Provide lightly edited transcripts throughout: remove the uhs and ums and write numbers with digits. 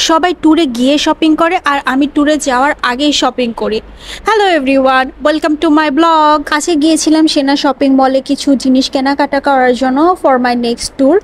সবাই ট্যুরে গিয়ে শপিং করে আর আমি ট্যুরে যাওয়ার আগেই শপিং করি। Hello everyone, welcome to my blog. আজকে গিয়েছিলাম সেনা শপিং মলে কিছু জিনিস কেনাকাটা করার জন্য ফর মাই নেক্সট ট্যুর।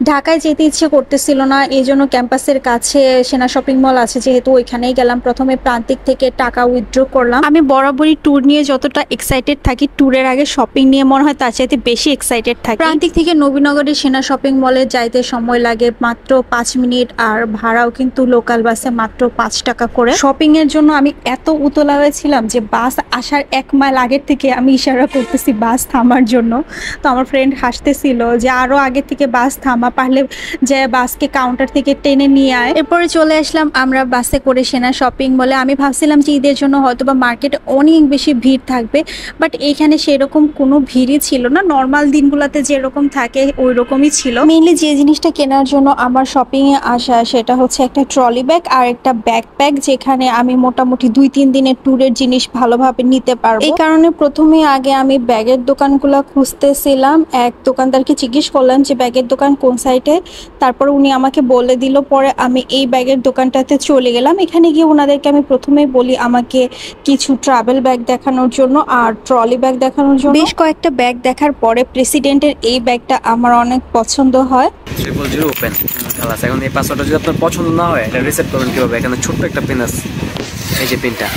ঢাকায় যেতে ইচ্ছে করতেছিল না, এই জন্য ক্যাম্পাসের কাছে সেনা শপিং মল আছে যেহেতু ওইখানেই গেলাম। প্রথমে প্রান্তিক থেকে টাকা উইথড্র করলাম। আমি বরাবরই ট্যুর নিয়ে যতটা এক্সাইটেড থাকি, ট্যুরের আগে শপিং নিয়ে মনে হয় তার চাইতে বেশি এক্সাইটেড থাকি। প্রান্তিক থেকে নবীনগরের সেনা শপিং মলে যাইতে সময় লাগে মাত্র 5 মিনিট, আর ভাড়াও কিন্তু লোকাল বাসে মাত্র 5 টাকা করে। শপিং এর জন্য আমি এত উতলা হয়েছিলাম যে বাস আসার 1 মাইল আগের থেকে আমি ইশারা করতেছি বাস থামার জন্য। তো আমার ফ্রেন্ড হাসতেছিল যে আরো আগে থেকে বাস থামা, পারলে যে বাসকে কাউন্টার থেকে টেনে নিয়ে আয়। এরপরে চলে আসলাম আমরা বাসে করে সেনা শপিং মলে। আমি ভাবছিলাম যে ঈদের জন্য হয়তো বা মার্কেটে অনেক বেশি ভিড় থাকবে, বাট এইখানে সেরকম কোনো ভিড়ই ছিল না। নর্মাল দিনগুলোতে যেরকম থাকে ওই রকমই ছিল। মেইনলি যে জিনিসটা কেনার জন্য আমার শপিং এ আসা সেটা হচ্ছে একটা ট্রলি ব্যাগ আর একটা ব্যাকপ্যাক, যেখানে আমি মোটামুটি 2-3 দিনের ট্যুরের জিনিস ভালোভাবে নিতে পারবো। এই কারণে প্রথমে আগে আমি ব্যাগের দোকানগুলো খুঁজতেছিলাম। এক দোকানদারকে জিজ্ঞেস করলাম যে ব্যাগের দোকান কোন সাইডে, তারপর উনি আমাকে বলে দিল। পরে আমি এই ব্যাগের দোকানটাতে চলে গেলাম। এখানে গিয়ে ওনাদেরকে আমি প্রথমেই বলি আমাকে কিছু ট্রাভেল ব্যাগ দেখানোর জন্য আর ট্রলি ব্যাগ দেখানোর জন্য। বেশ কয়েকটা ব্যাগ দেখার পরে প্রেসিডেন্টের এই ব্যাগটা আমার অনেক পছন্দ হয়। 000 ওপেন খালাস। এখন এই পাসওয়ার্ডটা যদি আপনার পছন্দ না হয়, এটা রিসেট করবেন কিভাবে? এখানে ছোট্ট একটা পিন আছে, এই যে পিনটা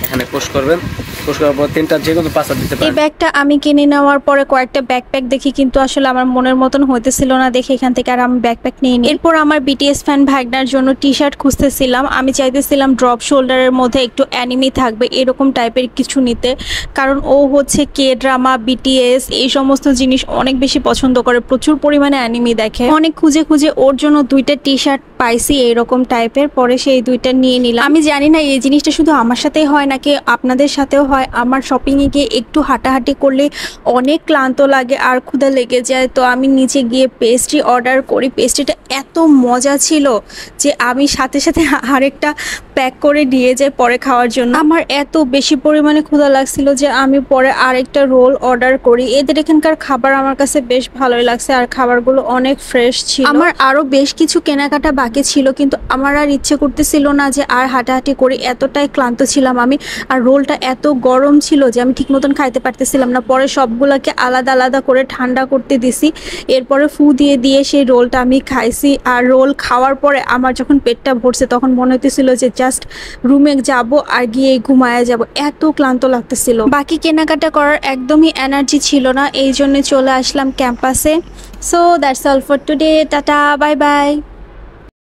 এখানে পোস্ট করবেন। পোস্ট করার পর 3টা যে কোনো পাসওয়ার্ড দিতে পারেন। এই ব্যাগটা আমি কিনে নেওয়ার পরে কয়েকটা ব্যাকপ্যাক দেখি, কিন্তু আসলে আমার মনের মতন হইতেছিল না দেখে এখান থেকে আর আমি ব্যাকপ্যাক নিয়ে নিই। এরপর আমার বিটিএস ফ্যান ভাগনার জন্য টি শার্ট খুঁজতেছিলাম। আমি চাইতেছিলাম ড্রপ শোল্ডারের মধ্যে একটু অ্যানিমি থাকবে এরকম টাইপের কিছু নিতে, কারণ ও হচ্ছে কে ড্রামা, বিটিএস এই সমস্ত জিনিস অনেক বেশি পছন্দ করে, প্রচুর পরিমাণে অ্যানিমি দেখে। অনেক খুঁজে খুঁজে ওর জন্য 2টা টি শার্ট পাইছি এইরকম টাইপের, পরে সেই 2টা নিয়ে নিলাম। আমি জানি না এই জিনিসটা শুধু আমার সাথেই হয় নাকি আপনাদের সাথেও হয়। আমার শপিংয়ে গিয়ে একটু হাঁটাহাঁটি করলে অনেক ক্লান্ত লাগে আর ক্ষুধা লেগে যায়। তো আমি নিচে গিয়ে পেস্ট্রি অর্ডার করি। পেস্ট্রিটা এত মজা ছিল যে আমি সাথে সাথে আরেকটা প্যাক করে দিয়ে যাই পরে খাওয়ার জন্য। আমার এত বেশি পরিমাণে ক্ষুধা লাগছিল যে আমি পরে আরেকটা রোল অর্ডার করি। এদের এখানকার খাবার আমার কাছে বেশ ভালোই লাগছে আর খাবারগুলো অনেক ফ্রেশ ছিল। আমার আরও বেশ কিছু কেনাকাটা বাকি ছিল, কিন্তু আমার আর ইচ্ছে করতেছিল না যে আর হাঁটাহাঁটি করি, এতটাই ক্লান্ত ছিলাম আমি। আর রোলটা এত গরম ছিল যে আমি ঠিক মতন খাইতে পারতেছিলাম না। পরে সবগুলোকে আলাদা আলাদা করে ঠান্ডা করতে দিছি, এরপরে ফু দিয়ে দিয়ে সেই রোলটা আমি খাইছি। আর রোল খাওয়ার পরে আমার যখন পেটটা ভরছে তখন মনে হতেছিল যে জাস্ট রুমে যাব আর গিয়ে ঘুমায় যাব, এত ক্লান্ত লাগতেছিল। বাকি কেনাকাটা করার একদমই এনার্জি ছিল না, এই জন্য চলে আসলাম ক্যাম্পাসে। So that's all for today, tata, bye bye.